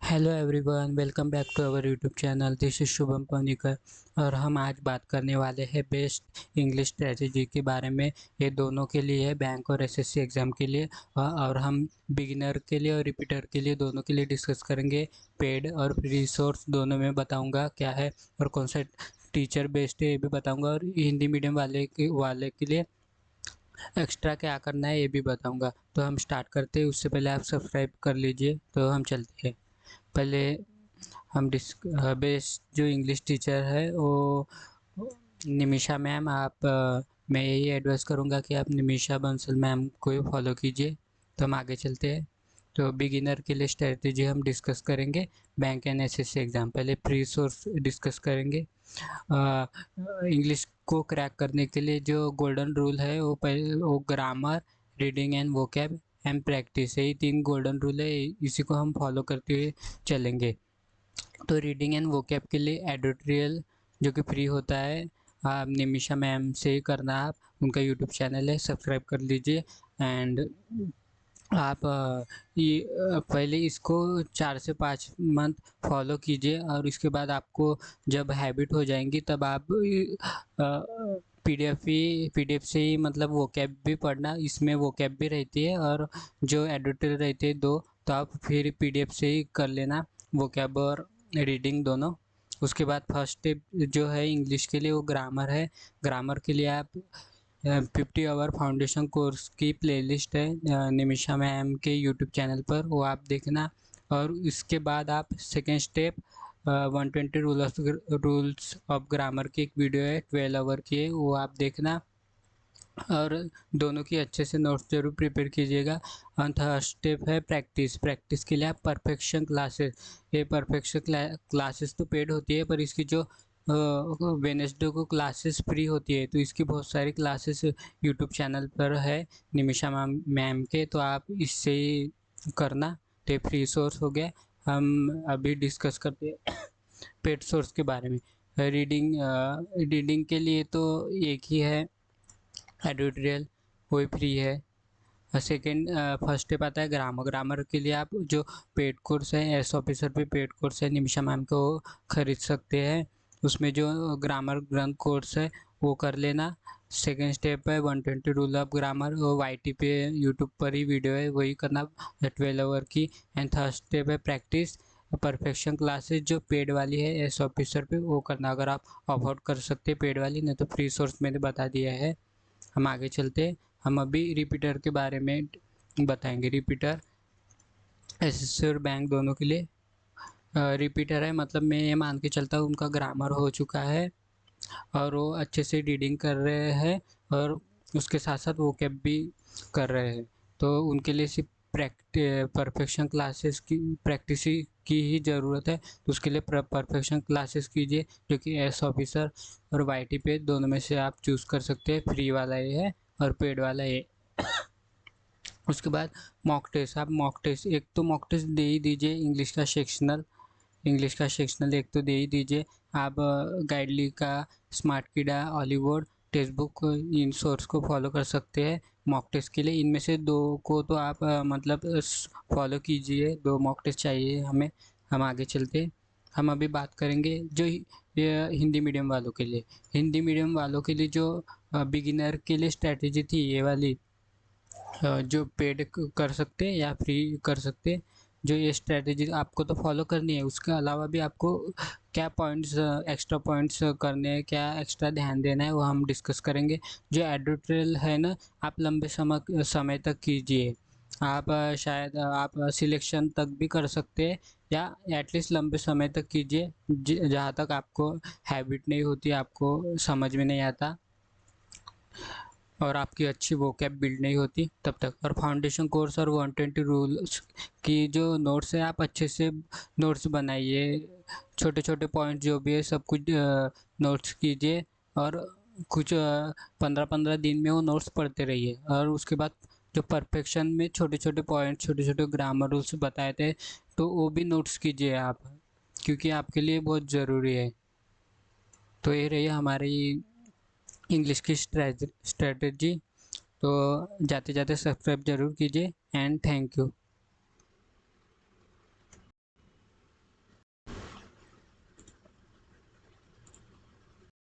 Hello everyone, welcome back to our YouTube channel. This is Shubham Panicker और हम आज बात करने वाले हैं बेस्ट इंग्लिश स्ट्रेटजी के बारे में। ये दोनों के लिए है, बैंक और एसएससी एग्ज़ाम के लिए। और हम बिगिनर के लिए और रिपीटर के लिए दोनों के लिए डिस्कस करेंगे। पेड और फ्री सोर्स दोनों में बताऊंगा क्या है और कौन सा टीचर बेस्ट है ये भी बताऊंगा, और हिंदी मीडियम वाले के लिए एक्स्ट्रा क्या करना है ये भी बताऊंगा। तो हम स्टार्ट करते हैं, उससे पहले आप सब्सक्राइब कर लीजिए। तो हम चलते हैं। पहले हम बेस्ट जो इंग्लिश टीचर है वो निमिषा मैम। मैं यही एडवाइस करूँगा कि आप निमिषा बंसल मैम को ही फॉलो कीजिए। तो हम आगे चलते हैं। तो बिगिनर के लिए स्ट्रेटजी हम डिस्कस करेंगे बैंक एंड एसएससी एग्ज़ाम। पहले फ्री सोर्स डिस्कस करेंगे। इंग्लिश को क्रैक करने के लिए जो गोल्डन रूल है वो grammar, reading and vocab and practice, यही 3 गोल्डन रूल है। इसी को हम फॉलो करते हुए चलेंगे। तो रीडिंग एंड वोकैब के लिए एडिटोरियल जो कि फ्री होता है, आप निमिषा मैम से ही करना। आप उनका यूट्यूब चैनल है, सब्सक्राइब कर लीजिए। एंड आप पहले इसको 4 से 5 मंथ फॉलो कीजिए, और इसके बाद आपको जब हैबिट हो जाएंगी तब आप पीडीएफ से ही मतलब वोकैब भी पढ़ना। इसमें वोकैब भी रहती है और जो एडिटोरियल रहती है दो, तो आप फिर पीडीएफ से ही कर लेना वोकैब और रीडिंग दोनों। उसके बाद फर्स्ट स्टेप जो है इंग्लिश के लिए वो ग्रामर है। ग्रामर के लिए आप 50 आवर फाउंडेशन कोर्स की प्लेलिस्ट है निमिषा मैम के यूट्यूब चैनल पर, वो आप देखना। और इसके बाद आप second step 120 rules of grammar की एक वीडियो है, 12 आवर की है, वो आप देखना। और दोनों की अच्छे से नोट्स जरूर प्रिपेयर कीजिएगा। और थर्ड स्टेप है प्रैक्टिस। प्रैक्टिस के लिए आप परफेक्शन क्लासेस, ये परफेक्शन क्लासेस तो पेड होती है, पर इसकी जो वेनेसडे को क्लासेस फ्री होती है, तो इसकी बहुत सारी क्लासेस यूट्यूब चैनल पर है निमिषा मैम के, तो आप इससे ही करना। तो फ्री सोर्स हो गया। हम अभी डिस्कस करते हैं पेड सोर्स के बारे में। रीडिंग के लिए तो एक ही है एडिटोरियल, वो फ्री है। सेकेंड फर्स्ट स्टेप आता है ग्रामर। ग्रामर के लिए आप जो पेड कोर्स है, एस ऑफिसर पे पेड कोर्स है निमिषा मैम को, खरीद सकते हैं। उसमें जो ग्रामर ग्रंथ कोर्स है वो कर लेना। सेकेंड स्टेप है 120 रूल ऑफ ग्रामर, वो वाईटी पे यूट्यूब पर ही वीडियो है, वही करना 12 आवर की। एंड थर्ड स्टेप है प्रैक्टिस। परफेक्शन क्लासेस जो पेड वाली है एस ऑफिसर पे, वो करना अगर आप अफोर्ड कर सकते हैं पेड वाली, नहीं तो फ्री सोर्स मैंने बता दिया है। हम आगे चलते। हम अभी रिपीटर के बारे में बताएंगे। रिपीटर एसएससी और बैंक दोनों के लिए रिपीटर है, मतलब मैं ये मान के चलता हूँ उनका ग्रामर हो चुका है और वो अच्छे से रीडिंग कर रहे हैं और उसके साथ साथ वोकैब भी कर रहे हैं। तो उनके लिए सिर्फ परफेक्शन क्लासेस की प्रैक्टिस की ही ज़रूरत है। तो उसके लिए परफेक्शन क्लासेस कीजिए, जो कि एस ऑफिसर और वाईटी पे दोनों में से आप चूज़ कर सकते हैं। फ्री वाला ये है और पेड वाला ये। उसके बाद मॉक टेस्ट। आप मॉक टेस्ट, एक तो मॉक टेस्ट दे ही दीजिए। इंग्लिश का सेक्शनल एक तो दे ही दीजिए। आप गाइडली का, स्मार्ट कीडा, हॉलीवुड टेक्स्ट बुक, इन सोर्स को फॉलो कर सकते हैं मॉक टेस्ट के लिए। इनमें से 2 को तो आप मतलब फॉलो कीजिए, 2 मॉक टेस्ट चाहिए हमें। हम आगे चलते हैं। हम अभी बात करेंगे जो ये हिंदी मीडियम वालों के लिए। हिंदी मीडियम वालों के लिए जो बिगिनर के लिए स्ट्रैटेजी थी ये वाली, जो पेड कर सकते हैं या फ्री कर सकते हैं। जो ये स्ट्रेटेजी आपको तो फॉलो करनी है, उसके अलावा भी आपको क्या पॉइंट्स, एक्स्ट्रा पॉइंट्स करने हैं, क्या एक्स्ट्रा ध्यान देना है, वो हम डिस्कस करेंगे। जो एडिटोरियल है ना, आप लंबे समय तक कीजिए। आप शायद आप सिलेक्शन तक भी कर सकते हैं, या एटलीस्ट लंबे समय तक कीजिए जहाँ तक आपको हैबिट नहीं होती, आपको समझ में नहीं आता और आपकी अच्छी वोकैब बिल्ड नहीं होती तब तक। और फाउंडेशन कोर्स और 120 रूल्स की जो नोट्स है, आप अच्छे से नोट्स बनाइए। छोटे छोटे पॉइंट जो भी है सब कुछ नोट्स कीजिए, और कुछ 15-15 दिन में वो नोट्स पढ़ते रहिए। और उसके बाद जो परफेक्शन में छोटे छोटे पॉइंट, छोटे छोटे ग्रामर रूल्स बताए थे, तो वो भी नोट्स कीजिए आप, क्योंकि आपके लिए बहुत ज़रूरी है। तो ये रही हमारी इंग्लिश की स्ट्रेटजी। तो जाते जाते सब्सक्राइब जरूर कीजिए एंड थैंक यू।